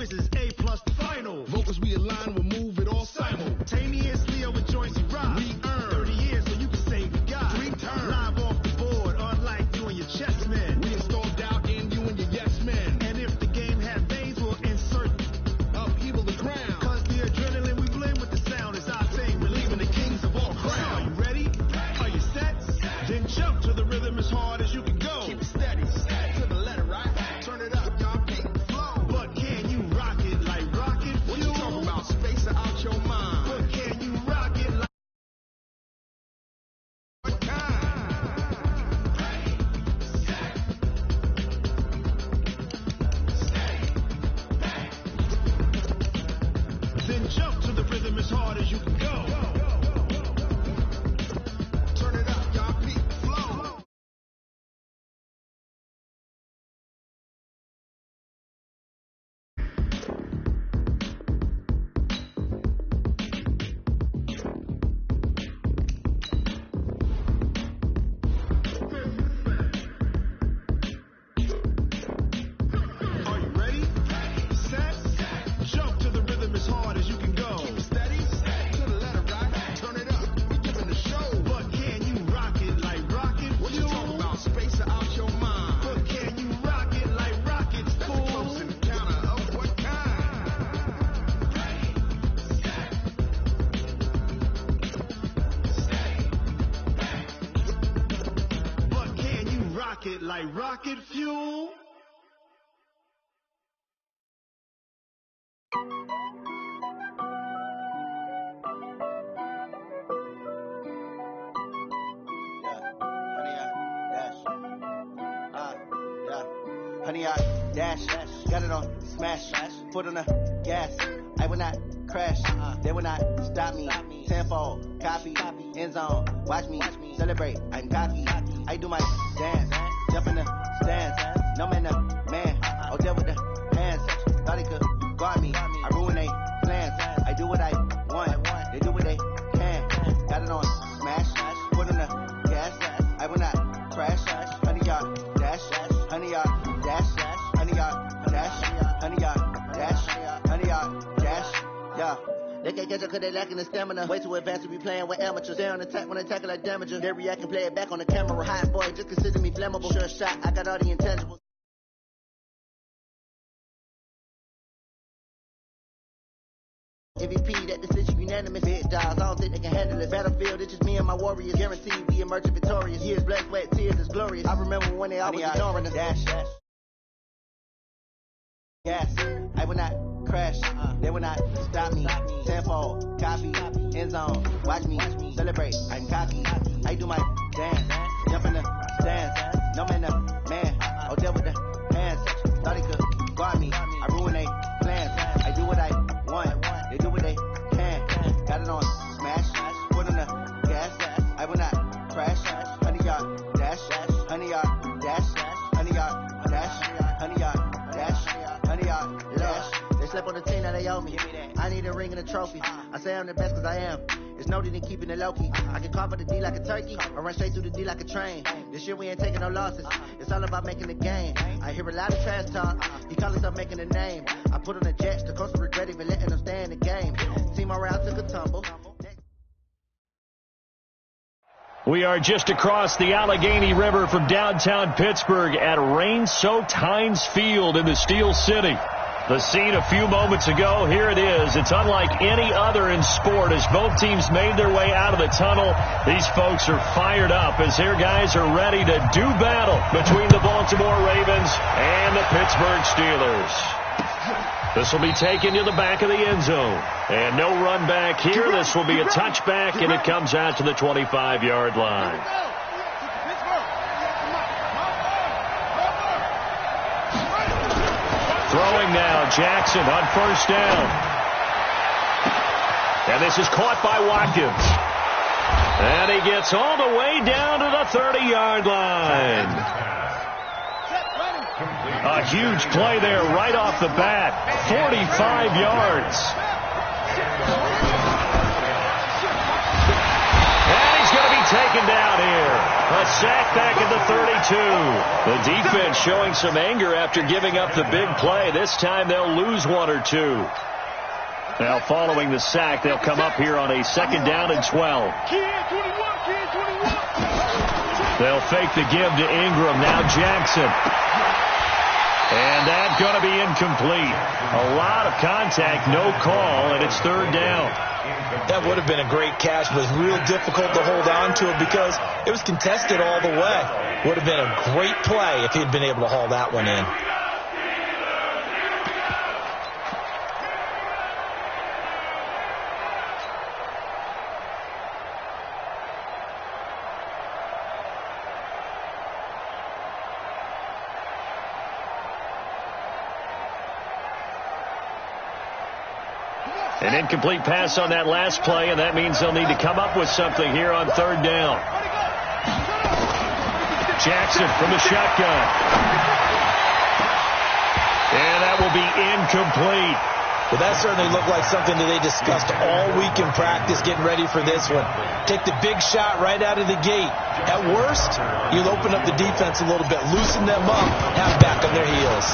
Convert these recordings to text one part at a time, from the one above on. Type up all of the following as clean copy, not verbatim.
choices, A plus the final. Vocals we align, we'll move it all simultaneously over joints we rock. We earn 30 years so you can say we got 3 turns. Live off the board, unlike you and your chess men. We install doubt in you and your yes men. And if the game had veins, we'll insert upheaval the ground. Cause the adrenaline we blend with the sound is our thing. We're leaving the kings of all crowns. Are you ready? Are you set? Then jump to the rhythm as hard as you can go. Keep it steady, to the letter, right? Turn it up, y'all, keep it flow. But can you rock it like rocket fuel? What you talking about? Space out your mind. But can you rock it like what kind? Then jump to the rhythm as hard as you can go. Turn it up, y'all, keep it flow. Are you ready? Set. Jump to the rhythm as hard as you can go. Keep it steady. To the letter, right? Turn it up. We giving the show. But can you rock it like rocket fuel? What you talking about? Space out your mind. But can you rock it like rockets full? Close encounter of what kind? But can you rock it like rocket fuel? Honey, I dash, got it on smash, foot on the gas. I will not crash, they will not stop me. Tenfold, copy, end zone, watch me celebrate. I'm cocky, I do my dance, jump in the stands. No man, man, oh there with the hands. Thought he could guard me, I ruin they plans. I do what I want, they do what they can. Got it on smash, foot on the gas. I will not crash, honey, y'all dash, honey, y'all dash, honey, y'all dash, honey, y'all dash, honey, y'all dash, yeah. They can't catch up cause they lacking the stamina. Way too advanced to be playing with amateurs. Stay on attack when attack like damager. They react and play it back on the camera. Hot boy, just consider me flammable. Sure shot, I got all the intangibles. MVP, that decision unanimous. Big dogs, I don't think they can handle it. Battlefield, it's just me and my warriors. Guaranteed we emerge victorious. Years, blood, sweat, tears, is glorious. I remember when they always ignoring us. Dash, gas, I will not crash, they will not stop me. Tenfold, copy, end zone, watch me celebrate. I'm cocky, I do my dance, jump in the stands. No man, man, oh there with the hands. Thought he could guard me, I ruin they plans. I do what I want, they do what they can. Got it on smash, foot on the gas. I will not crash, honey, y'all dash, honey, y'all dash, honey, y'all dash, honey, y'all dash, honey, y'all dash. They slept on the team that they owe me. I need a ring and a trophy. I say I'm the best cause I am. It's noted in keeping it low key. I can carve up the D like a turkey or run straight through the D like a train. This year we ain't taking no losses. It's all about making the game. I hear a lot of trash talk. He call himself making a name. I put on the Jets. The coach will regret even letting them stay in the game. Team morale took a tumble. We are just across the Allegheny River from downtown Pittsburgh at rain-soaked Heinz Field in the Steel City. The scene a few moments ago, here it is. It's unlike any other in sport as both teams made their way out of the tunnel. These folks are fired up as their guys are ready to do battle between the Baltimore Ravens and the Pittsburgh Steelers. This will be taken to the back of the end zone. And no run back here. This will be a touchback, and it comes out to the 25-yard line. Throwing now, Jackson on first down. And this is caught by Watkins. And he gets all the way down to the 30-yard line. A huge play there right off the bat. 45 yards. And he's going to be taken down here. A sack back at the 32. The defense showing some anger after giving up the big play. This time they'll lose one or two. Now following the sack, they'll come up here on a 2nd down and 12. They'll fake the give to Ingram. Now Jackson. And that's going to be incomplete. A lot of contact, no call, and it's 3rd down. That would have been a great catch, but it was real difficult to hold on to it because it was contested all the way. Would have been a great play if he'd been able to haul that one in. An incomplete pass on that last play, and that means they'll need to come up with something here on 3rd down. Jackson from the shotgun. And that will be incomplete. Well, that certainly looked like something that they discussed all week in practice getting ready for this one. Take the big shot right out of the gate. At worst, you'll open up the defense a little bit, loosen them up, have back on their heels.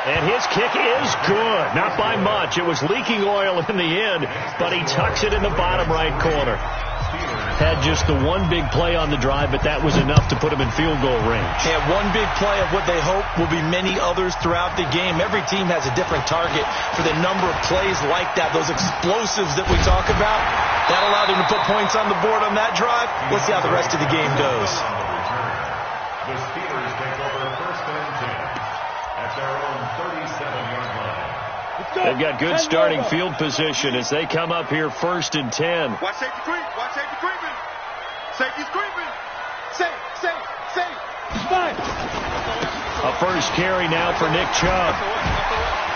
And his kick is good. Not by much. It was leaking oil in the end, but he tucks it in the bottom right corner. Had just the one big play on the drive, but that was enough to put him in field goal range. Yeah, one big play of what they hope will be many others throughout the game. Every team has a different target for the number of plays like that, those explosives that we talk about. That allowed him to put points on the board on that drive. Let's see how the rest of the game goes. The Steelers take over 1st and 10 at their own 37-yard line. They've got good starting field position as they come up here 1st and 10. Watch safety creep. Watch safety creeping. Safety's creeping. Safe. Fine. A first carry now for Nick Chubb.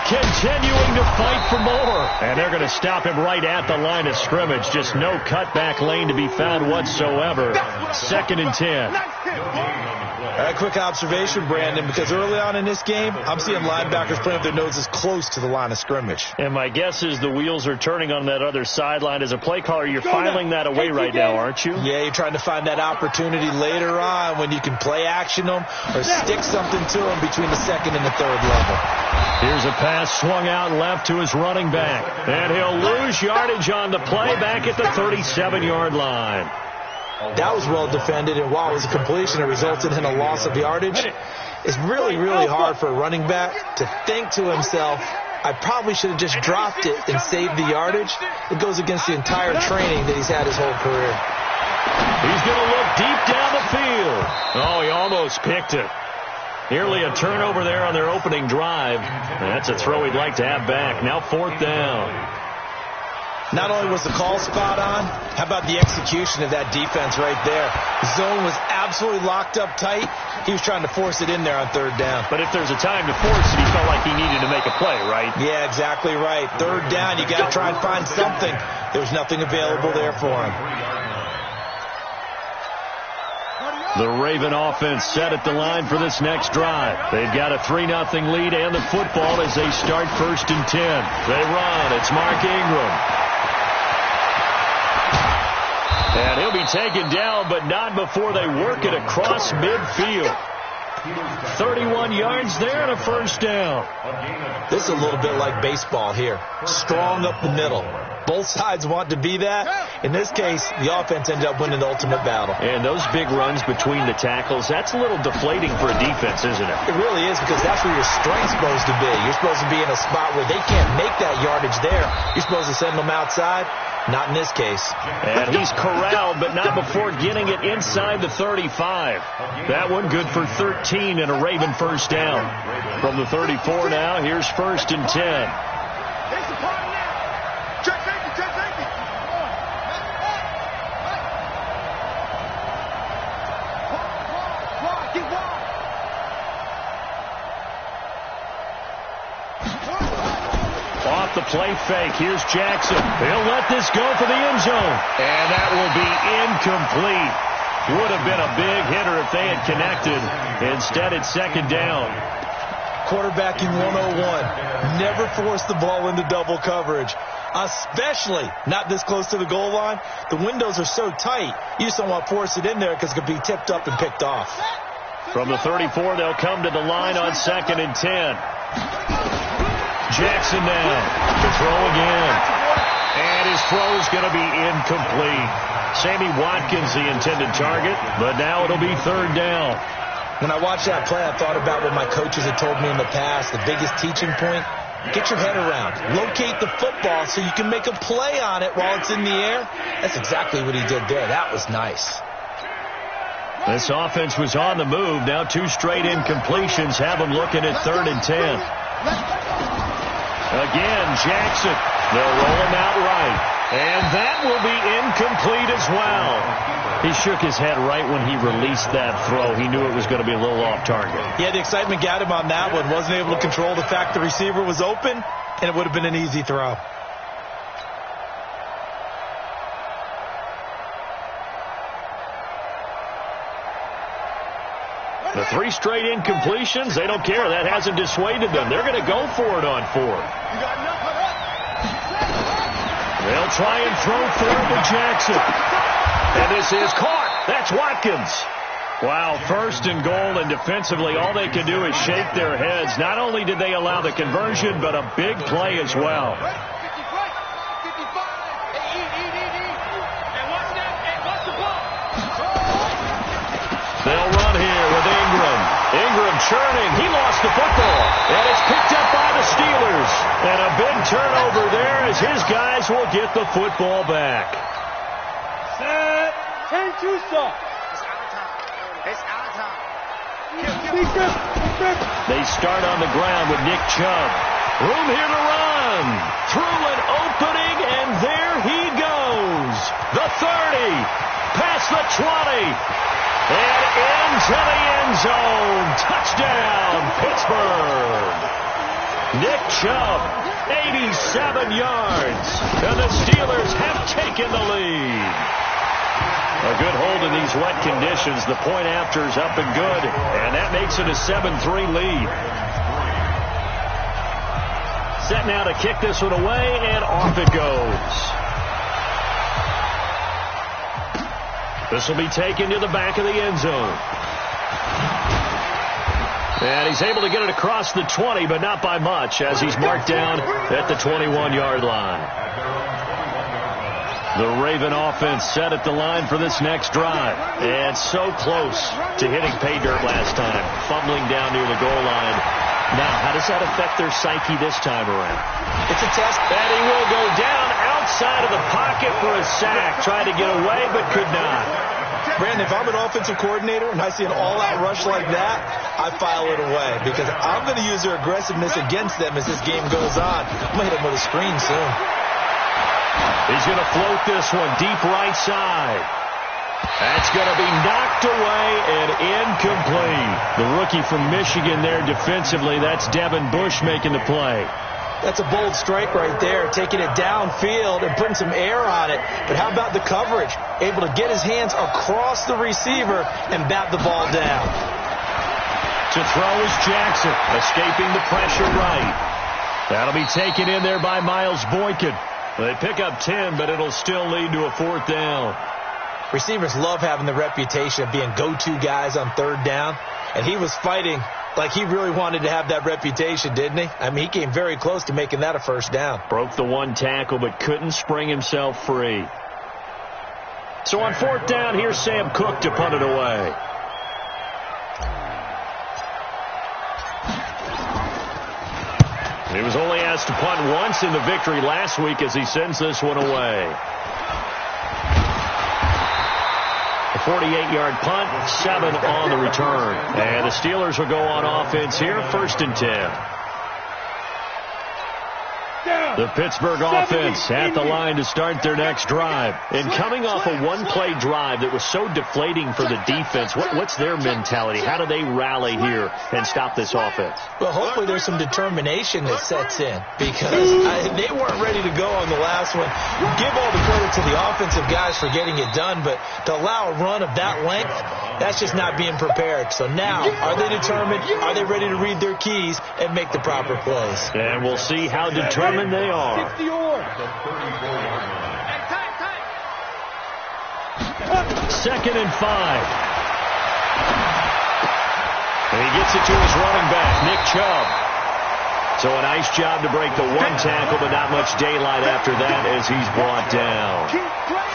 Continuing to fight for more. And they're going to stop him right at the line of scrimmage. Just no cutback lane to be found whatsoever. 2nd and 10. A quick observation, Brandon, because early on in this game, I'm seeing linebackers putting up their noses close to the line of scrimmage. And my guess is the wheels are turning on that other sideline. As a play caller, you're filing that away right now, aren't you? Yeah, you're trying to find that opportunity later on when you can play action them or stick something to them between the 2nd and the 3rd level. Here's a pass swung out left to his running back. And he'll lose yardage on the play back at the 37-yard line. That was well defended, and while it was a completion, it resulted in a loss of yardage. It's really, really hard for a running back to think to himself, I probably should have just dropped it and saved the yardage. It goes against the entire training that he's had his whole career. He's going to look deep down the field. Oh, he almost picked it. Nearly a turnover there on their opening drive. That's a throw he'd like to have back. Now 4th down. Not only was the call spot on, how about the execution of that defense right there? The zone was absolutely locked up tight. He was trying to force it in there on 3rd down. But if there's a time to force it, he felt like he needed to make a play, right? Yeah, exactly right. 3rd down, you got to try and find something. There was nothing available there for him. The Raven offense set at the line for this next drive. They've got a 3-0 lead and the football as they start 1st and 10. They run. It's Mark Ingram. And he'll be taken down, but not before they work it across midfield. 31 yards there and a 1st down. This is a little bit like baseball here. Strong up the middle. Both sides want to be that. In this case, the offense ended up winning the ultimate battle. And those big runs between the tackles, that's a little deflating for a defense, isn't it? It really is, because that's where your strength's supposed to be. You're supposed to be in a spot where they can't make that yardage there. You're supposed to send them outside. Not in this case. And he's corralled, but not before getting it inside the 35. That one good for 13 and a Raven 1st down. From the 34 now, here's 1st and 10. Off the play fake. Here's Jackson. He'll let this go for the end zone. And that will be incomplete. Would have been a big hitter if they had connected. Instead, it's 2nd down. Quarterbacking 101. Never force the ball into double coverage, especially not this close to the goal line. The windows are so tight, you just don't want to force it in there because it could be tipped up and picked off. From the 34, they'll come to the line on 2nd and 10. Jackson now to throw again. And his throw is going to be incomplete. Sammy Watkins, the intended target, but now it'll be 3rd down. When I watched that play, I thought about what my coaches had told me in the past. The biggest teaching point, get your head around. Locate the football so you can make a play on it while it's in the air. That's exactly what he did there. That was nice. This offense was on the move. Now 2 straight incompletions have them looking at 3rd and 10. Again, Jackson. They'll roll him out right. And that will be incomplete as well. He shook his head right when he released that throw. He knew it was going to be a little off target. Yeah, the excitement got him on that one. Wasn't able to control the fact the receiver was open, and it would have been an easy throw. The 3 straight incompletions, they don't care. That hasn't dissuaded them. They're going to go for it on 4th. They'll try and throw 3rd to Jackson. And this is caught. That's Watkins. Wow, 1st and goal, and defensively all they can do is shake their heads. Not only did they allow the conversion, but a big play as well. They'll run here with Ingram. Ingram churning. He lost the football. And it's picked up by the Steelers. And a big turnover there as his guys will get the football back. Set. 10-2 stop. It's our time. They start on the ground with Nick Chubb. Room here to run. Through an opening, and there he goes. The 30. Past the 20. And into the end zone. Touchdown, Pittsburgh. Nick Chubb, 87 yards. And the Steelers have taken the lead. A good hold in these wet conditions. The point after's up and good. And that makes it a 7-3 lead. Set now to kick this one away, and off it goes. This will be taken to the back of the end zone. And he's able to get it across the 20, but not by much, as he's marked down at the 21-yard line. The Raven offense set at the line for this next drive. And so close to hitting pay dirt last time, fumbling down near the goal line. Now, how does that affect their psyche this time around? It's a test. And he will go down outside of the pocket for a sack. Tried to get away, but could not. Brandon, if I'm an offensive coordinator and I see an all-out rush like that, I file it away because I'm going to use their aggressiveness against them as this game goes on. I'm going to hit them with a screen soon. He's going to float this one deep right side. That's going to be knocked away and incomplete. The rookie from Michigan there defensively. That's Devin Bush making the play. That's a bold strike right there, taking it downfield and putting some air on it. But how about the coverage? Able to get his hands across the receiver and bat the ball down. To throw is Jackson, escaping the pressure right. That'll be taken in there by Miles Boykin. They pick up 10, but it'll still lead to a 4th down. Receivers love having the reputation of being go-to guys on 3rd down, and he was fighting like he really wanted to have that reputation, didn't he? I mean, he came very close to making that a 1st down. Broke the 1 tackle, but couldn't spring himself free. So on 4th down, here's Sam Cook to punt it away. He was only asked to punt once in the victory last week as he sends this one away. A 48-yard punt, 7 on the return. And the Steelers will go on offense here, 1st and 10. The Pittsburgh offense at the line to start their next drive. And coming off a one-play drive that was so deflating for the defense, what's their mentality? How do they rally here and stop this offense? Well, hopefully there's some determination that sets in because they weren't ready to go on the last one. Give all the credit to the offensive guys for getting it done, but to allow a run of that length, That's just not being prepared. So now, are they determined? Are they ready to read their keys and make the proper plays? And we'll see how determined they are. 2nd and 5. And he gets it to his running back, Nick Chubb. So a nice job to break the one tackle, but not much daylight after that as he's brought down.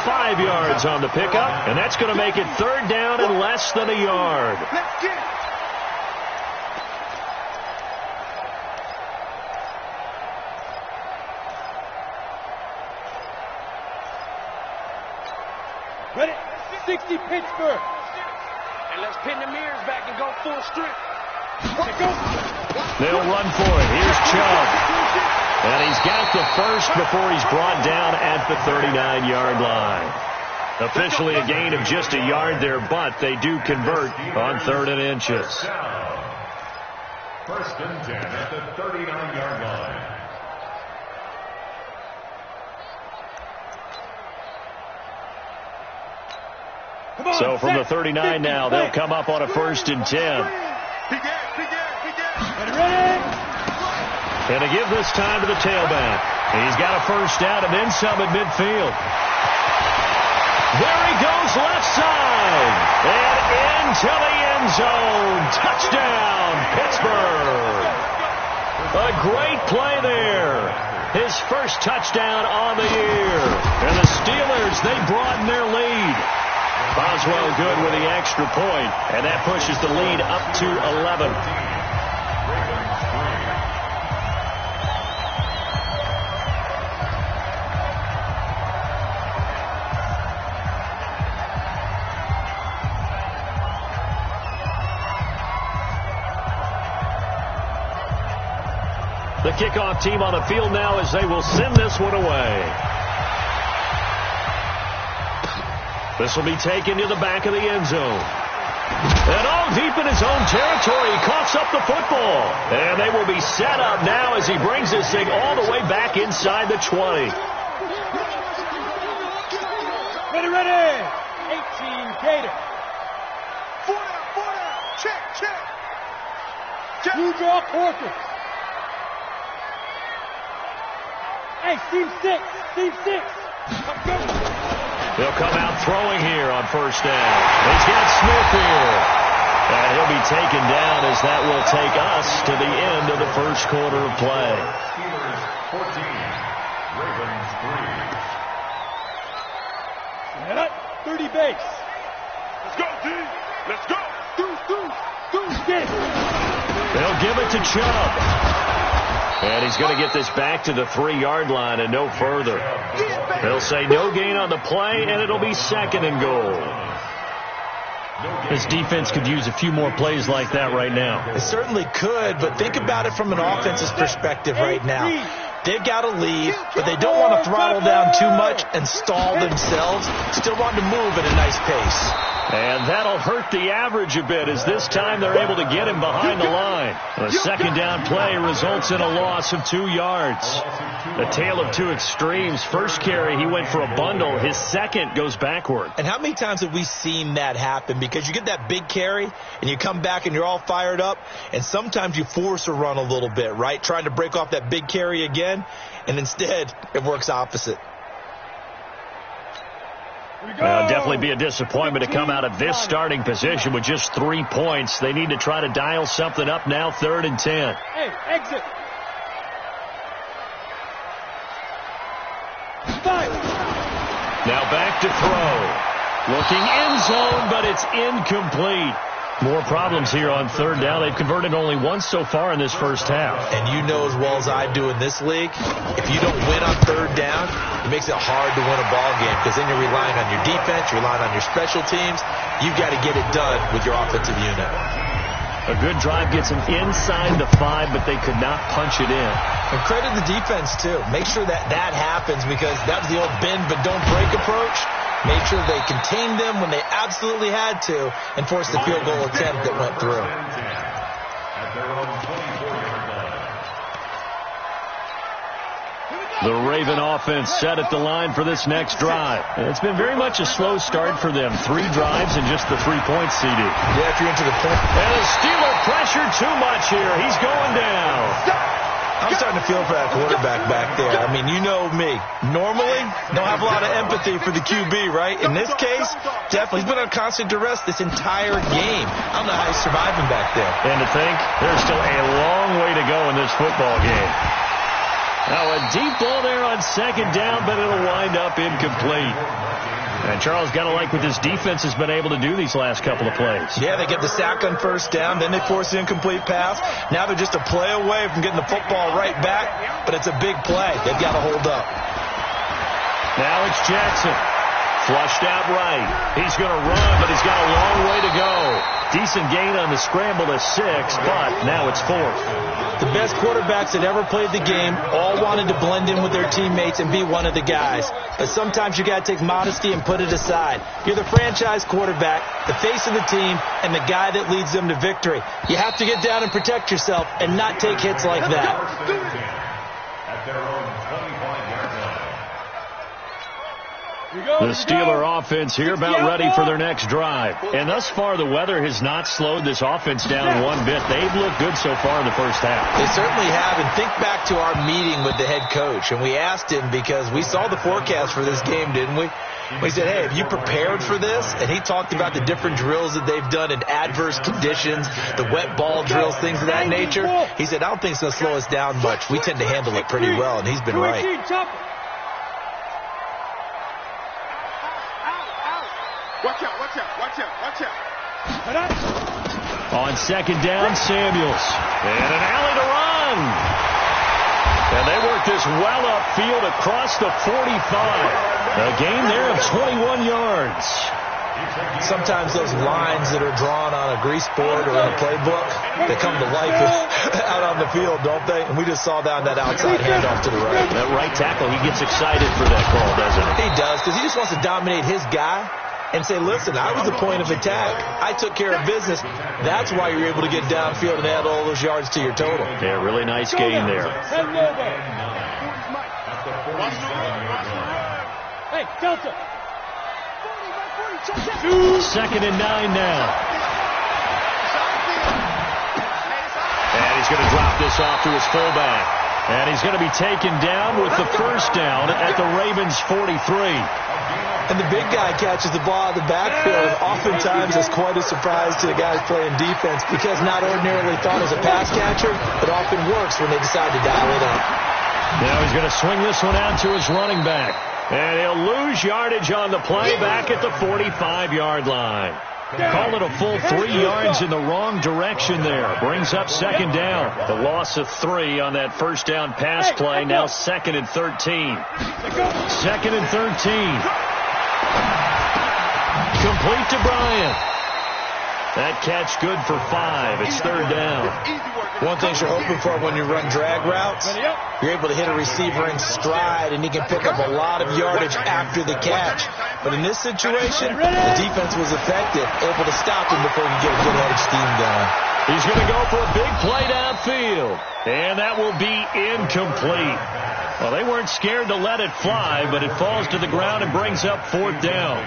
5 yards on the pickup, and that's going to make it 3rd down and less than a yard. Ready? 60 Pittsburgh. And let's pin the mirrors back and go full strip. They'll run for it. Here's Chubb. And he's got the first before he's brought down at the 39-yard line. Officially a gain of just a yard there, but they do convert on 3rd and inches. 1st and 10 at the 39-yard line. So from the 39 now, they'll come up on a 1st and 10. And to give this time to the tailback. He's got a 1st down and then some at midfield. There he goes left side. And into the end zone. Touchdown, Pittsburgh. A great play there. His first touchdown on the year. And the Steelers, they broaden their lead. Boswell good with the extra point, and that pushes the lead up to 11. The kickoff team on the field now as they will send this one away. This will be taken to the back of the end zone. And all deep in his own territory, he coughs up the football. And they will be set up now as he brings this thing all the way back inside the 20. Ready. 18 Gator. 4 down. Check. Blue draw Corker. Hey, Team 6. They'll come out throwing here on 1st down. He's got Smith here. And he'll be taken down as that will take us to the end of the 1st quarter of play. Steelers 14, Ravens 3. And up, 30 base. Let's go, D. Let's go. Get it. They'll give it to Chubb. And he's going to get this back to the 3-yard line and no further. They'll say no gain on the play, and it'll be 2nd and goal. This defense could use a few more plays like that right now. It certainly could, but think about it from an offense's perspective right now. They've got to lead, but they don't want to throttle down too much and stall themselves. Still want to move at a nice pace. And that'll hurt the average a bit as this time they're able to get him behind the line. A 2nd down play results in a loss of 2 yards. A tale of two extremes. First carry, he went for a bundle. His second goes backward. And how many times have we seen that happen? Because you get that big carry, and you come back and you're all fired up, and sometimes you force a run a little bit, right? Trying to break off that big carry again, and instead it works opposite. Definitely be a disappointment to come out of this starting position with just 3 points. They need to try to dial something up now, 3rd and 10. Hey, exit. 5. Now back to throw. Looking end zone, but it's incomplete. More problems here on 3rd down. They've converted only once so far in this first half. And you know as well as I do in this league, if you don't win on 3rd down, it makes it hard to win a ball game because then you're relying on your defense, you're relying on your special teams. You've got to get it done with your offensive unit. A good drive gets them inside the 5, but they could not punch it in. And credit the defense, too. Make sure that happens because that was the old bend but don't break approach. Made sure they contained them when they absolutely had to and forced the field goal attempt that went through. At their own 24-yard line. The Raven offense set at the line for this next drive. It's been very much a slow start for them. 3 drives and just the 3 points, CD. Yeah, if you're into the point. And the Steeler pressure too much here. He's going down. I'm starting to feel for that quarterback back there. I mean, you know me. Normally, don't have a lot of empathy for the QB, right? In this case, definitely. He's been on constant duress this entire game. I don't know how he's surviving back there. And to think, there's still a long way to go in this football game. Now, a deep ball there on second down, but it'll wind up incomplete. And Charles, got to like what this defense has been able to do these last couple of plays. Yeah, they get the sack on first down, then they force the incomplete pass. Now they're just a play away from getting the football right back, but it's a big play. They've got to hold up. Now it's Jackson. Flushed out right. He's going to run, but he's got a long way to go. Decent gain on the scramble to 6, but now it's 4th. The best quarterbacks that ever played the game all wanted to blend in with their teammates and be one of the guys. But sometimes you got to take modesty and put it aside. You're the franchise quarterback, the face of the team, and the guy that leads them to victory. You have to get down and protect yourself and not take hits like that. At their own 25-yard line. The Steeler offense here about ready for their next drive. And thus far, the weather has not slowed this offense down one bit. They've looked good so far in the first half. They certainly have. And think back to our meeting with the head coach. And we asked him because we saw the forecast for this game, didn't we? We said, hey, have you prepared for this? And he talked about the different drills that they've done in adverse conditions, the wet ball drills, things of that nature. He said, I don't think it's going to slow us down much. We tend to handle it pretty well, and he's been right. Watch out, watch out, watch out, watch out. On second down, Samuels. And an alley to run. And they work this well upfield across the 45. A gain there of 21 yards. Sometimes those lines that are drawn on a grease board or in a playbook, they come to life out on the field, don't they? And we just saw that on that outside handoff to the right. That right tackle, he gets excited for that call, doesn't he? He does, because he just wants to dominate his guy and say, listen, I was the point of attack. I took care of business. That's why you're able to get downfield and add all those yards to your total. Yeah, really nice gain there. Hey, Delta. Second and 9 now. And he's going to drop this off to his fullback. And he's going to be taken down with the first down at the Ravens' 43. And the big guy catches the ball out of the backfield. Oftentimes, it's quite a surprise to the guys playing defense because not ordinarily thought as a pass catcher, but often works when they decide to dial it up. Now he's going to swing this one out to his running back. And he'll lose yardage on the play back at the 45-yard line. Call it a full 3 yards in the wrong direction there. Brings up second down. The loss of 3 on that first down pass play. Now second and 13. Second and 13. Complete to Bryant. That catch good for 5. It's third down. One thing you're hoping for when you run drag routes, you're able to hit a receiver in stride, and he can pick up a lot of yardage after the catch. But in this situation, the defense was effective, able to stop him before he could get a good head of steam going. He's going to go for a big play downfield, and that will be incomplete. Well, they weren't scared to let it fly, but it falls to the ground and brings up fourth down.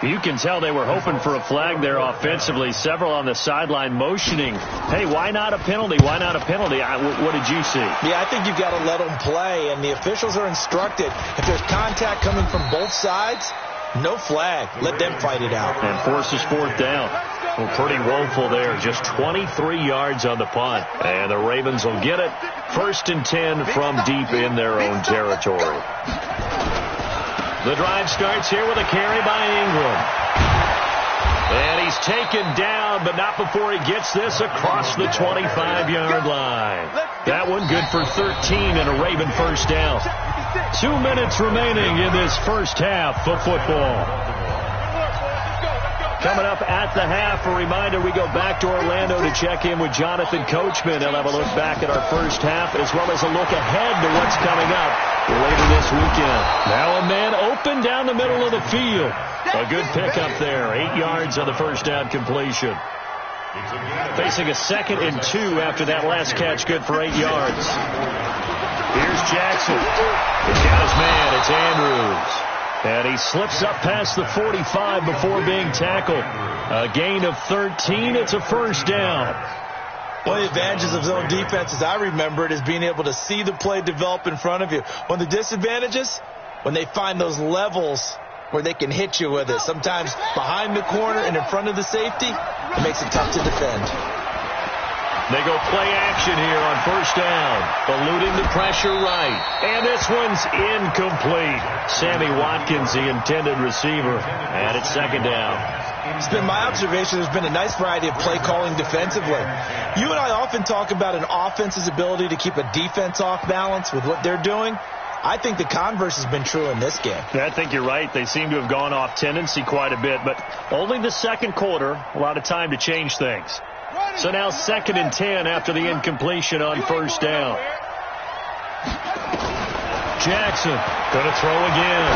You can tell they were hoping for a flag there offensively. Several on the sideline motioning, hey, why not a penalty? Why not a penalty? What did you see? Yeah, I think you've got to let them play, and the officials are instructed. If there's contact coming from both sides, no flag. Let them fight it out. And forces fourth down. Well, pretty woeful there. Just 23 yards on the punt. And the Ravens will get it. First and 10 from deep in their own territory. The drive starts here with a carry by Ingram. And he's taken down, but not before he gets this across the 25-yard line. That one good for 13 and a Raven first down. 2 minutes remaining in this first half of football. Coming up at the half, a reminder, we go back to Orlando to check in with Jonathan Coachman. He'll have a look back at our first half as well as a look ahead to what's coming up later this weekend. Now a man open down the middle of the field. A good pickup there. 8 yards on the first down completion. Facing a 2nd and 2 after that last catch, good for 8 yards. Here's Jackson. He's got his man. It's Andrews. And he slips up past the 45 before being tackled. A gain of 13. It's a first down. One of the advantages of zone defense, as I remember it, is being able to see the play develop in front of you. One of the disadvantages, when they find those levels where they can hit you with it, sometimes behind the corner and in front of the safety, it makes it tough to defend. They go play action here on first down. Eluding the pressure right. And this one's incomplete. Sammy Watkins, the intended receiver. And it's second down. It's been my observation there's been a nice variety of play calling defensively. You and I often talk about an offense's ability to keep a defense off balance with what they're doing. I think the converse has been true in this game. I think you're right. They seem to have gone off tendency quite a bit, but only the second quarter, a lot of time to change things. So now 2nd and 10 after the incompletion on first down. Jackson going to throw again.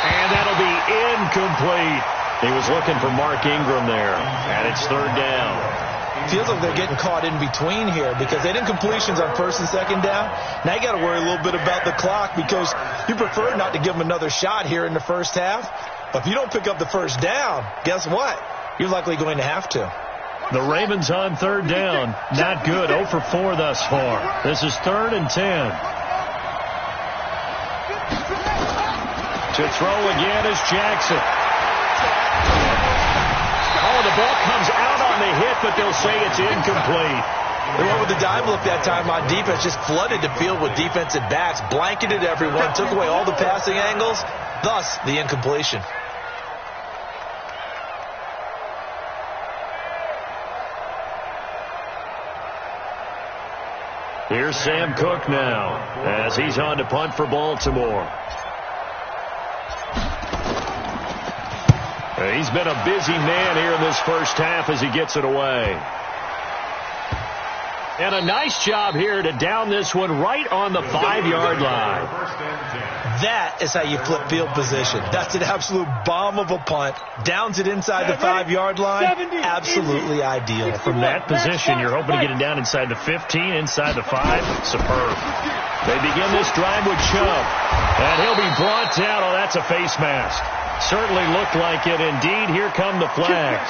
And that'll be incomplete. He was looking for Mark Ingram there. And it's third down. Feels like they're getting caught in between here because they did incompletions on first and second down. Now you got to worry a little bit about the clock because you prefer not to give them another shot here in the first half. But if you don't pick up the first down, guess what? You're likely going to have to. The Ravens on third down. Not good. 0 for 4 thus far. This is 3rd and 10. To throw again is Jackson. Oh, the ball comes out on the hit, but they'll say it's incomplete. They went with the dive look that time on defense, just flooded the field with defensive backs, blanketed everyone, took away all the passing angles, thus the incompletion. Here's Sam Cook now as he's on to punt for Baltimore. He's been a busy man here in this first half as he gets it away. And a nice job here to down this one right on the 5-yard line. That is how you flip field position. That's an absolute bomb of a punt. Downs it inside the 5-yard line. Absolutely ideal. From that position, you're hoping to get it down inside the 15, inside the 5. Superb. They begin this drive with Chubb. And he'll be brought down. Oh, that's a face mask. Certainly looked like it. Indeed, here come the flags.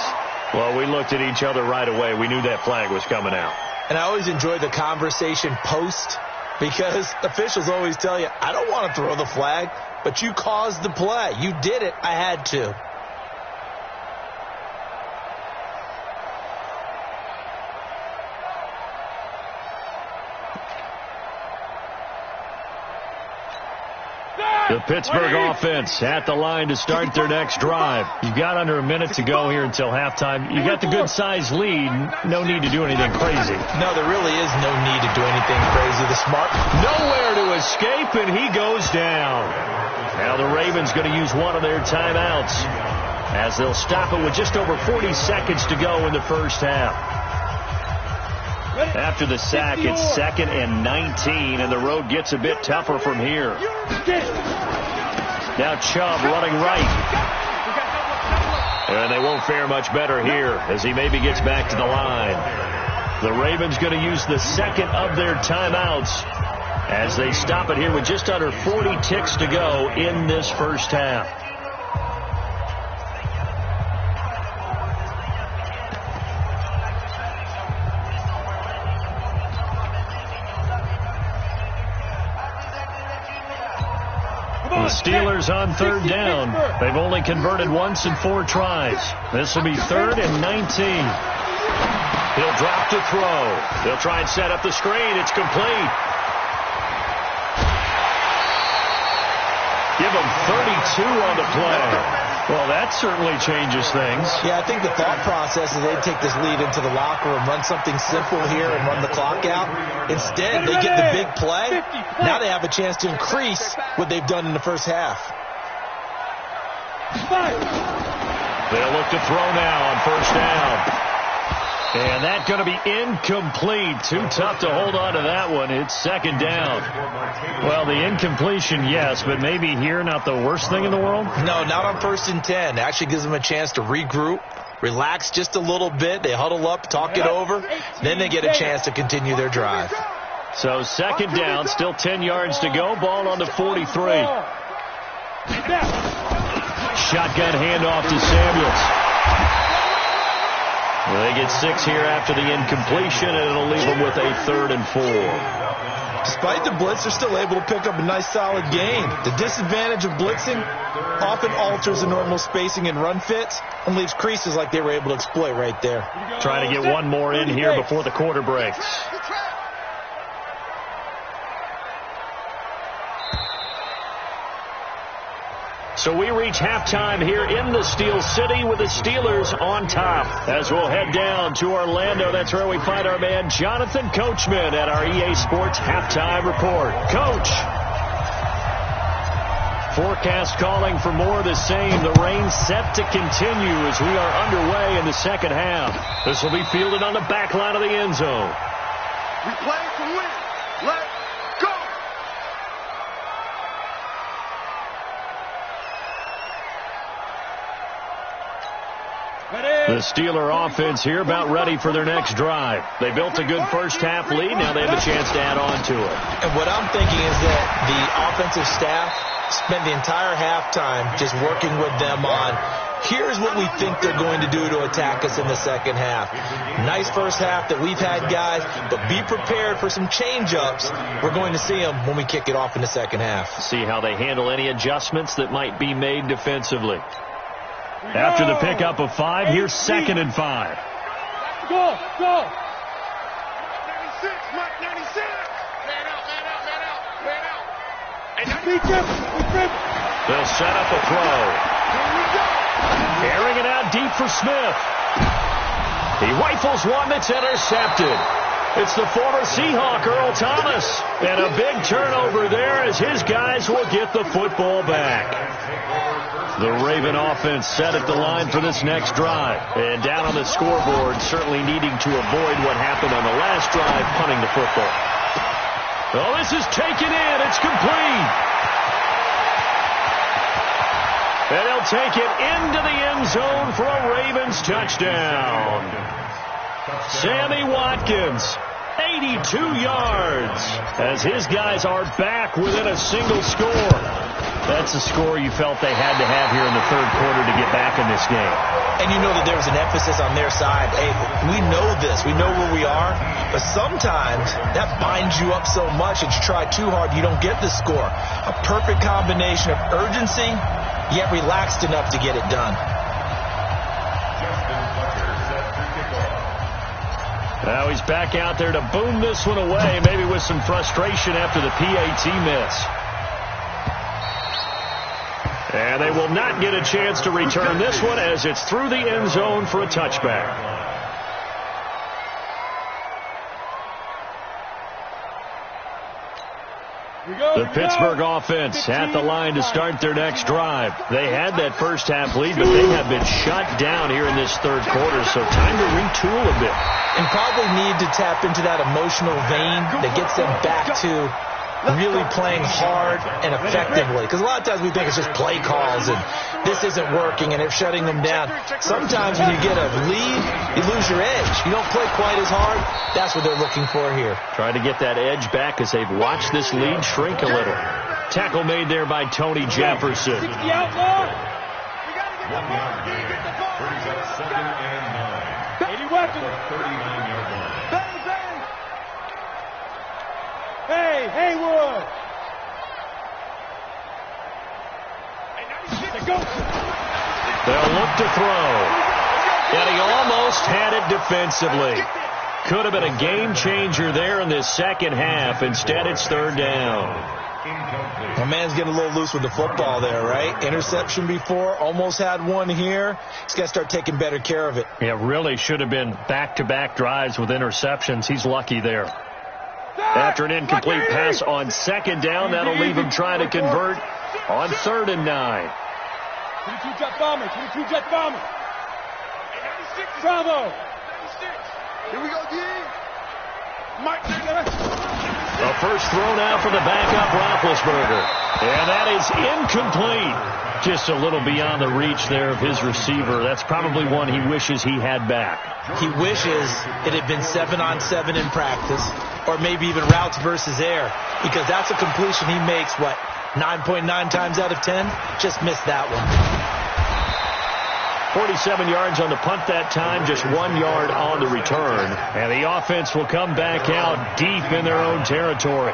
Well, we looked at each other right away. We knew that flag was coming out. And I always enjoy the conversation post because officials always tell you, I don't want to throw the flag, but you caused the play. You did it. I had to. The Pittsburgh offense at the line to start their next drive. You've got under a minute to go here until halftime. You got the good-sized lead. No need to do anything crazy. No, there really is no need to do anything crazy. The smart. Nowhere to escape, and he goes down. Now the Ravens going to use one of their timeouts as they'll stop it with just over 40 seconds to go in the first half. After the sack, it's 2nd and 19, and the road gets a bit tougher from here. Now Chubb running right. And they won't fare much better here as he maybe gets back to the line. The Ravens going to use the 2nd of their timeouts as they stop it here with just under 40 ticks to go in this first half. The Steelers on third down. They've only converted once in 4 tries. This will be 3rd and 19. He'll drop to throw. They'll try and set up the screen. It's complete. Give him 32 on the play. Well, that certainly changes things. Yeah, I think the thought process is they'd take this lead into the locker room, run something simple here and run the clock out. Instead, they get the big play. Now they have a chance to increase what they've done in the first half. They'll look to throw now on first down. And that's going to be incomplete. Too tough to hold on to that one. It's 2nd down. Well, the incompletion, yes, but maybe here not the worst thing in the world? No, not on 1st and 10. It actually gives them a chance to regroup, relax just a little bit. They huddle up, talk it over. Then they get a chance to continue their drive. So second down, still 10 yards to go. Ball on the 43. Shotgun handoff to Samuels. They get 6 here after the incompletion, and it'll leave them with a 3rd and 4. Despite the blitz, they're still able to pick up a nice, solid gain. The disadvantage of blitzing often alters the normal spacing and run fits and leaves creases like they were able to exploit right there. Trying to get one more in here before the quarter breaks. So we reach halftime here in the Steel City with the Steelers on top. As we'll head down to Orlando, that's where we find our man Jonathan Coachman at our EA Sports Halftime Report. Coach. Forecast calling for more of the same. The rain set to continue as we are underway in the second half. This will be fielded on the back line of the end zone. We play to win. Let's go. The Steeler offense here about ready for their next drive. They built a good first-half lead. Now they have a chance to add on to it. And what I'm thinking is that the offensive staff spent the entire halftime just working with them on, here's what we think they're going to do to attack us in the second half. Nice first half that we've had, guys, but be prepared for some change-ups. We're going to see them when we kick it off in the second half. See how they handle any adjustments that might be made defensively. After the pickup of 5, here's 2nd and 5. Go. 96, Mike, 96. Man out. They'll set up a throw. Airing it out deep for Smith. He rifles one that's intercepted. It's the former Seahawk, Earl Thomas. And a big turnover there as his guys will get the football back. The Raven offense set at the line for this next drive. And down on the scoreboard, certainly needing to avoid what happened on the last drive, punting the football. Oh, this is taken in. It's complete. And they'll take it into the end zone for a Ravens touchdown. Sammy Watkins, 82 yards, as his guys are back within a single score. That's a score you felt they had to have here in the third quarter to get back in this game. And you know that there was an emphasis on their side. Hey, we know this. We know where we are. But sometimes that binds you up so much that you try too hard, you don't get the score. A perfect combination of urgency, yet relaxed enough to get it done. Now he's back out there to boom this one away, maybe with some frustration after the PAT miss. And they will not get a chance to return this one as it's through the end zone for a touchback. The Pittsburgh offense at the line to start their next drive. They had that first half lead, but they have been shut down here in this third quarter, so time to retool a bit. And probably need to tap into that emotional vein that gets them back to really playing hard and effectively. Because a lot of times we think it's just play calls and this isn't working and it's shutting them down. Sometimes when you get a lead, you lose your edge. You don't play quite as hard. That's what they're looking for here. Trying to get that edge back as they've watched this lead shrink a little. Tackle made there by Tony Jefferson. 60 outlaw. We got to get the ball. Get the ball. Brings up 2nd and 9. 80 weapons. The 39-yard line. Bang, bang. Hey, Haywood. They'll look to throw. And he almost had it defensively. Could have been a game changer there in this second half. Instead, it's 3rd down. My man's getting a little loose with the football there, right? Interception before, almost had one here. He's got to start taking better care of it. Yeah, really should have been back-to-back drives with interceptions. He's lucky there. After an incomplete pass on 2nd down, that'll leave him trying to convert on 3rd and 9. 22 jet bomber. 22 jet bomber. Bravo. 96. Here we go, D. Mike. A first throw now for the backup Roethlisberger. And that is incomplete. Just a little beyond the reach there of his receiver. That's probably one he wishes he had back. He wishes it had been 7-on-7 in practice, or maybe even routes versus air, because that's a completion he makes, 9.9 times out of 10? Just missed that one. 47 yards on the punt that time, just 1 yard on the return. And the offense will come back out deep in their own territory.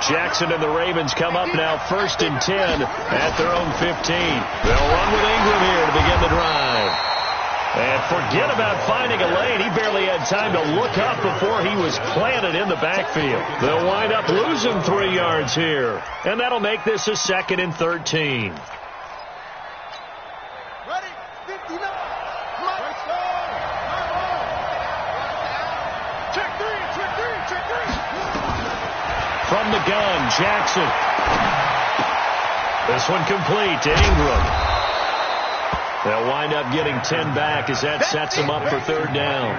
Jackson and the Ravens come up now, 1st and 10 at their own 15. They'll run with Ingram here to begin the drive. And forget about finding a lane. He barely had time to look up before he was planted in the backfield. They'll wind up losing 3 yards here. And that'll make this a 2nd and 13. Ready? 59. Check three. From the gun, Jackson. This one complete to Ingram. They'll wind up getting 10 back as that sets them up for 3rd down.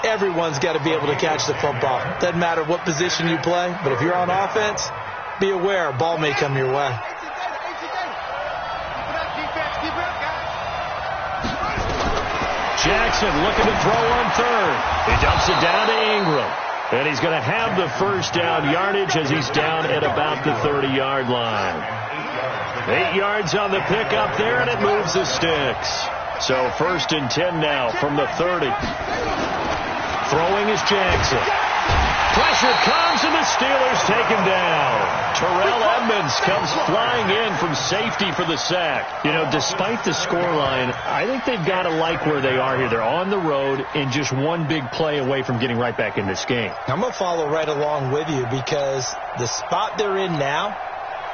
Everyone's got to be able to catch the football. Doesn't matter what position you play, but if you're on offense, be aware a ball may come your way. Jackson looking to throw on 3rd. He dumps it down to Ingram. And he's going to have the first down yardage as he's down at about the 30-yard line. 8 yards on the pickup there, and it moves the sticks. So 1st and 10 now from the 30. Throwing is Jackson. Pressure comes, and the Steelers take him down. Terrell Edmonds comes flying in from safety for the sack. You know, despite the scoreline, I think they've got to like where they are here. They're on the road and just one big play away from getting right back in this game. I'm going to follow right along with you because the spot they're in now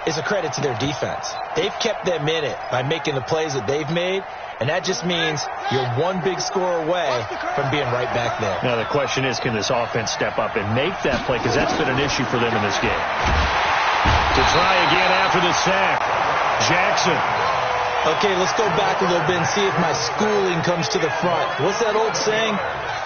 is a credit to their defense. They've kept them in it by making the plays that they've made, and that just means you're one big score away from being right back there. Now the question is, can this offense step up and make that play? Because that's been an issue for them in this game. To try again after the sack, Jackson. Okay, let's go back a little bit and see if my schooling comes to the front. What's that old saying?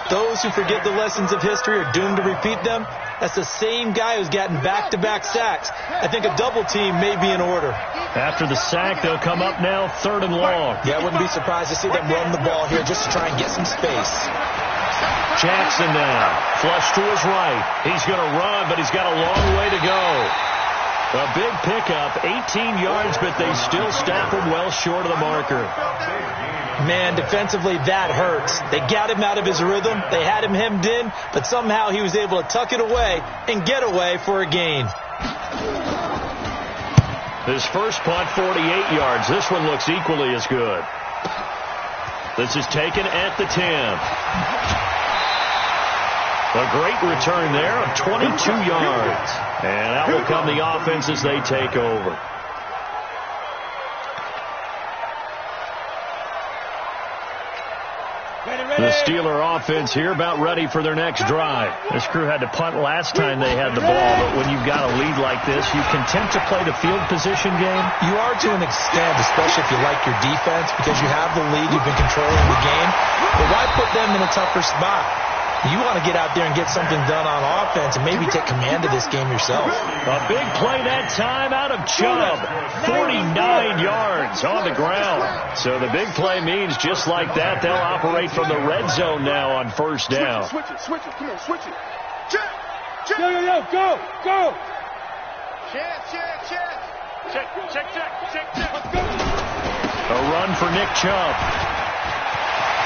Those who forget the lessons of history are doomed to repeat them. That's the same guy who's gotten back-to-back sacks. I think a double team may be in order. After the sack, they'll come up now 3rd and long. Yeah, I wouldn't be surprised to see them run the ball here just to try and get some space. Jackson now, flush to his right. He's going to run, but he's got a long way to go. A big pickup, 18 yards, but they still stop him well short of the marker. Man, defensively, that hurts. They got him out of his rhythm. They had him hemmed in, but somehow he was able to tuck it away and get away for a gain. His first punt, 48 yards. This one looks equally as good. This is taken at the 10. A great return there of 22 yards. And out will come the offense as they take over. The Steeler offense here about ready for their next drive. This crew had to punt last time they had the ball, but when you've got a lead like this, you content to play the field position game? You are to an extent, especially if you like your defense, because you have the lead, you've been controlling the game. But why put them in a tougher spot? You want to get out there and get something done on offense and maybe take command of this game yourself. A big play that time out of Chubb. 49 yards on the ground. So the big play means just like that, they'll operate from the red zone now on 1st down. Switch it. Come on, switch it. Check. Yo, go. Check. Let's go. A run for Nick Chubb.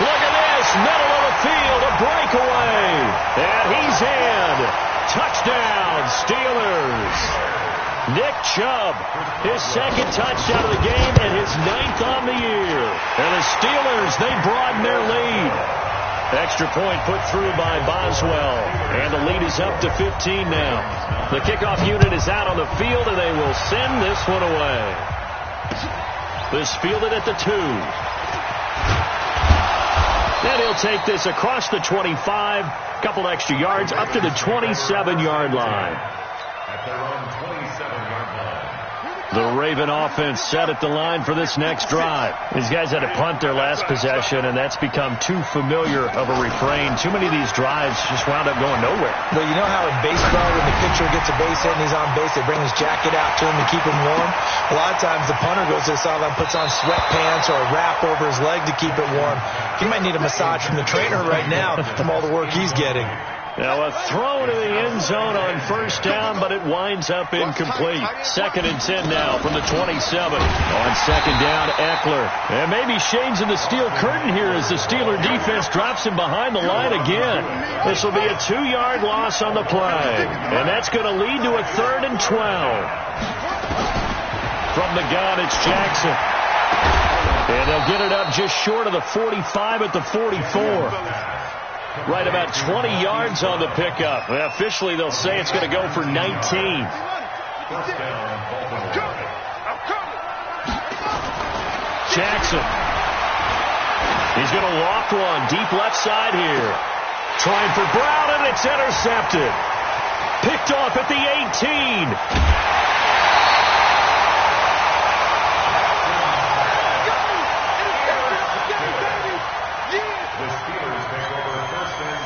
Look at this, middle of the field, a breakaway. And he's in. Touchdown, Steelers. Nick Chubb, his 2nd touchdown of the game and his 9th on the year. And the Steelers, they broaden their lead. Extra point put through by Boswell. And the lead is up to 15 now. The kickoff unit is out on the field, and they will send this one away. This fielded at the 2. Then he'll take this across the 25, couple extra yards, up to the 27-yard line. At their own 27-yard line. The Raven offense set at the line for this next drive. These guys had to punt their last possession, and that's become too familiar of a refrain. Too many of these drives just wound up going nowhere. Well, you know how in baseball, when the pitcher gets a base hit and he's on base, they bring his jacket out to him to keep him warm? A lot of times the punter goes to the sideline, puts on sweatpants or a wrap over his leg to keep it warm. He might need a massage from the trainer right now from all the work he's getting. Now a throw to the end zone on first down, but it winds up incomplete. 2nd and 10 now from the 27. On second down, Eckler. And maybe Shane's in the steel curtain here as the Steeler defense drops him behind the line again. This will be a 2-yard loss on the play. And that's going to lead to a 3rd and 12. From the gun, it's Jackson. And they'll get it up just short of the 45 at the 44. Right about 20 yards on the pickup. Well, officially, they'll say it's going to go for 19. Jackson. He's going to loft one deep left side here. Trying for Brown, and it's intercepted. Picked off at the 18.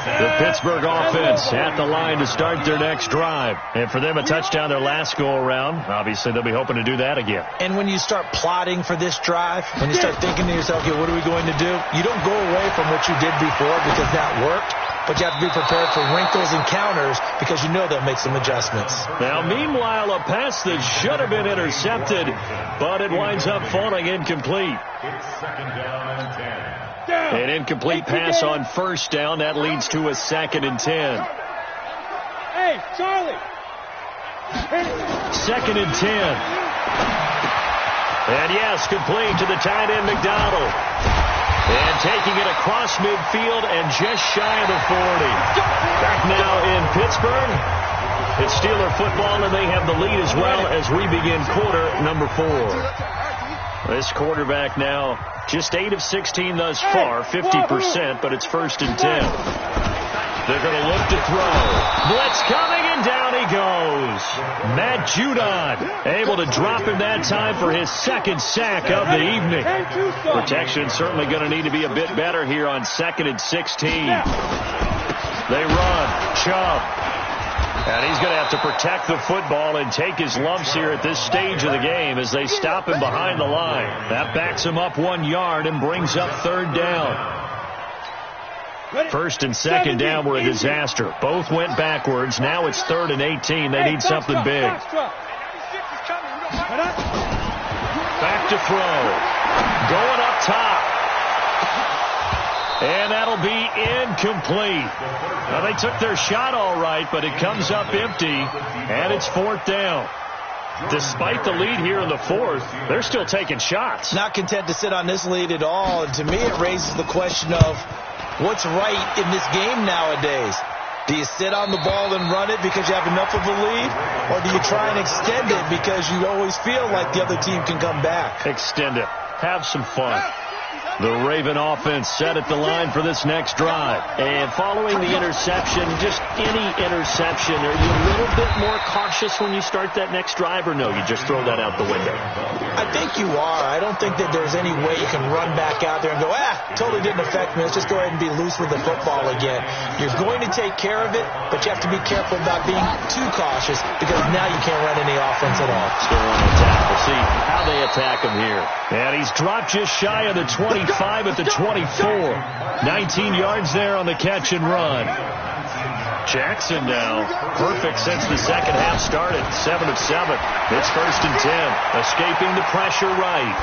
The Pittsburgh offense at the line to start their next drive. And for them, a touchdown their last go-around. Obviously, they'll be hoping to do that again. And when you start plotting for this drive, when you start thinking to yourself, okay, what are we going to do? You don't go away from what you did before because that worked. But you have to be prepared for wrinkles and counters because you know they'll make some adjustments. Now, meanwhile, a pass that should have been intercepted, but it winds up falling incomplete. It's 2nd down and 10. An incomplete pass on first down. That leads to a 2nd and 10. Hey, Charlie. 2nd and 10. And yes, complete to the tight end, McDonald. And taking it across midfield and just shy of the 40. Back now in Pittsburgh. It's Steeler football, and they have the lead as well as we begin quarter number 4. This quarterback now just 8 of 16 thus far, 50%, but it's 1st and 10. They're going to look to throw. Blitz coming, and down he goes. Matt Judon able to drop him that time for his 2nd sack of the evening. Protection certainly going to need to be a bit better here on 2nd and 16. They run. Chubb. And he's going to have to protect the football and take his lumps here at this stage of the game as they stop him behind the line. That backs him up 1 yard and brings up 3rd down. 1st and 2nd down were a disaster. Both went backwards. Now it's 3rd and 18. They need something big. Back to throw. Going up top. And that'll be incomplete. Now, they took their shot all right, but it comes up empty, and it's 4th down. Despite the lead here in the 4th, they're still taking shots. Not content to sit on this lead at all, and to me it raises the question of what's right in this game nowadays. Do you sit on the ball and run it because you have enough of a lead, or do you try and extend it because you always feel like the other team can come back? Extend it. Have some fun. The Raven offense set at the line for this next drive. And following the interception, just any interception, are you a little bit more cautious when you start that next drive, or no, you just throw that out the window? I think you are. I don't think that there's any way you can run back out there and go, totally didn't affect me. Let's just go ahead and be loose with the football again. You're going to take care of it, but you have to be careful about being too cautious because now you can't run any offense at all. Still on the attack. We'll see how they attack him here. And he's dropped just shy of the 25 at the 24. 19 yards there on the catch and run. Jackson now perfect since the second half started. 7 of 7. It's 1st and 10. Escaping the pressure right.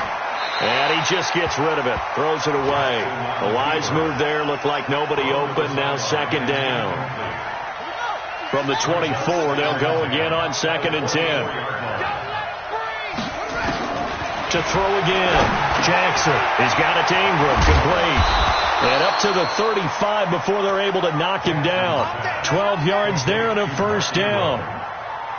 And he just gets rid of it. Throws it away. A wise move there. Looked like nobody open. Now 2nd down. From the 24, they'll go again on 2nd and 10. To throw again. Jackson. He's got it to Ingram. Complete. And up to the 35 before they're able to knock him down. 12 yards there and a 1st down.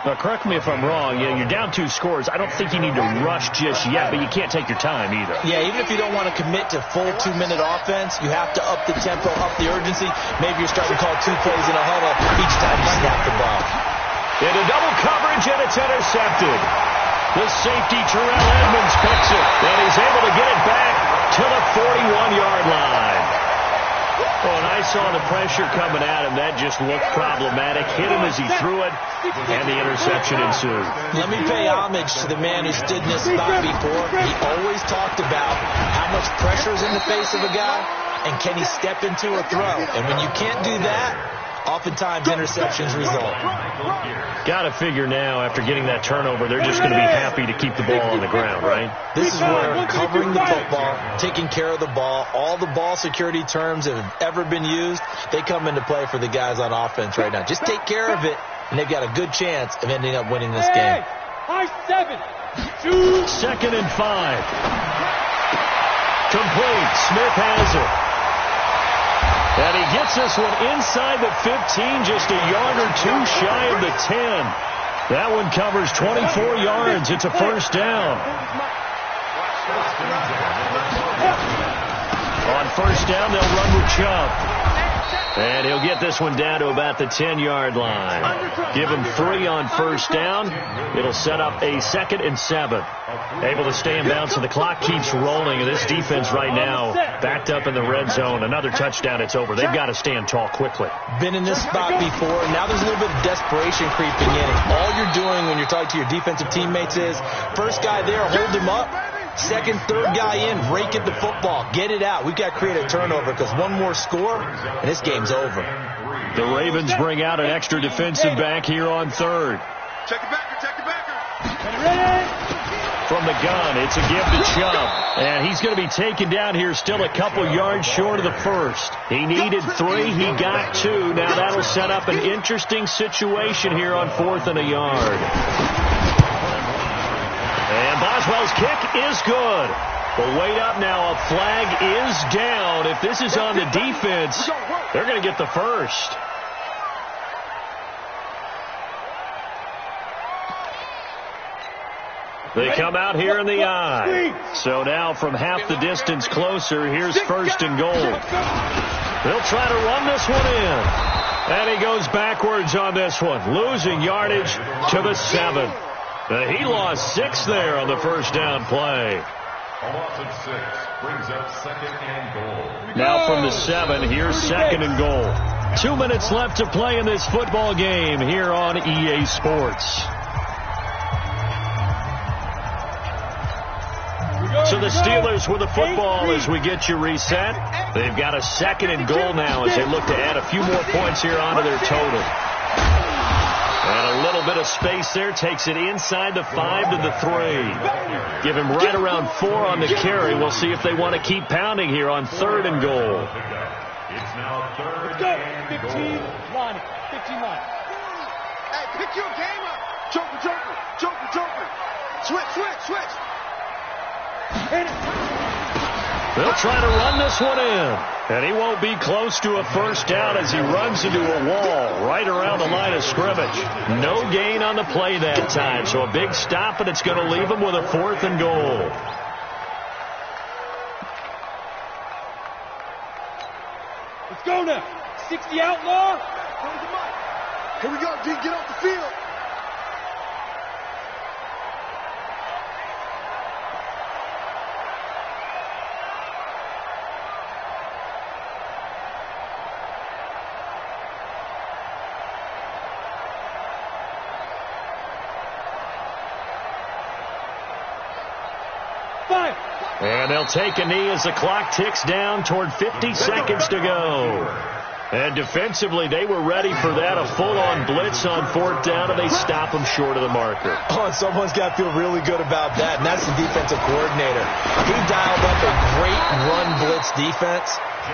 Now, correct me if I'm wrong. You're down 2 scores. I don't think you need to rush just yet, but you can't take your time either. Yeah, even if you don't want to commit to full 2-minute offense, you have to up the tempo, up the urgency. Maybe you're starting to call 2 plays in a huddle each time you snap the ball. Into double coverage, and it's intercepted. The safety, Terrell Edmonds, picks it, and he's able to get it back to the 41-yard line. Well, and I saw the pressure coming at him. That just looked problematic. Hit him as he threw it, and the interception ensued. Let me pay homage to the man who stood in this spot before. He always talked about how much pressure is in the face of a guy, and can he step into a throw. And when you can't do that, oftentimes interceptions result. Got to figure now, after getting that turnover, they're just going to be happy to keep the ball on the ground, right? This is where covering the football, taking care of the ball, all the ball security terms that have ever been used, they come into play for the guys on offense right now. Just take care of it, and they've got a good chance of ending up winning this game. High 7. 2nd and 5. Complete. Smith has it. And he gets this one inside the 15, just a yard or two shy of the 10. That one covers 24 yards. It's a first down. On first down, they'll run with Chubb. And he'll get this one down to about the 10-yard line. Give him 3 on first down. It'll set up a 2nd and 7. Able to stay in bounds, so the clock keeps rolling. And this defense right now backed up in the red zone. Another touchdown, it's over. They've got to stand tall quickly. Been in this spot before. Now there's a little bit of desperation creeping in. All you're doing when you're talking to your defensive teammates is, first guy there, hold him up. Second, third guy in, rake at the football. Get it out. We've got to create a turnover because one more score, and this game's over. The Ravens bring out an extra defensive back here on third. Check the backer, check the backer. From the gun, it's a give to Chubb. And he's going to be taken down here still a couple yards short of the first. He needed 3. He got 2. Now that'll set up an interesting situation here on 4th and a yard. And Boswell's kick is good. But wait up now. A flag is down. If this is on the defense, they're going to get the first. They come out here in the eye. So now from half the distance closer, here's 1st and goal. They'll try to run this one in. And he goes backwards on this one, losing yardage to the 7. He lost 6 there on the first down play. A loss of 6 brings up 2nd and goal. Now from the 7, here's 2nd and goal. 2 minutes left to play in this football game here on EA Sports. So the Steelers with the football as we get you reset. They've got a 2nd and goal now as they look to add a few more points here onto their total. And a little bit of space there takes it inside the 5 to the 3. Give him right around 4 on the carry. We'll see if they want to keep pounding here on 3rd and goal. It's now 3rd and goal. 15 line. Hey, pick your game up. Joker. Switch. They'll try to run this one in. And he won't be close to a first down as he runs into a wall right around the line of scrimmage. No gain on the play that time. So a big stop, and it's going to leave him with a 4th and goal. Let's go now. 60 outlaw. Here we go, D. Get off the field. And they'll take a knee as the clock ticks down toward 50 seconds to go. And defensively, they were ready for that, a full-on blitz on 4th down, and they stop them short of the marker. Oh, and someone's got to feel really good about that, and that's the defensive coordinator. He dialed up a great run blitz defense,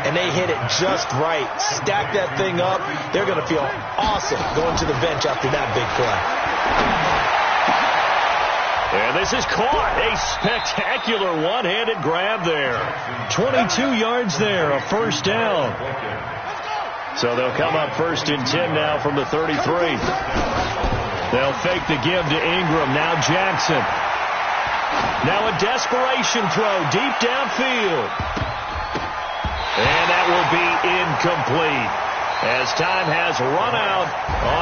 and they hit it just right. Stack that thing up. They're going to feel awesome going to the bench after that big play. And this is caught. A spectacular one-handed grab there. 22 yards there, a first down. So they'll come up 1st and 10 now from the 33. They'll fake the give to Ingram. Now Jackson. Now a desperation throw deep downfield. And that will be incomplete as time has run out on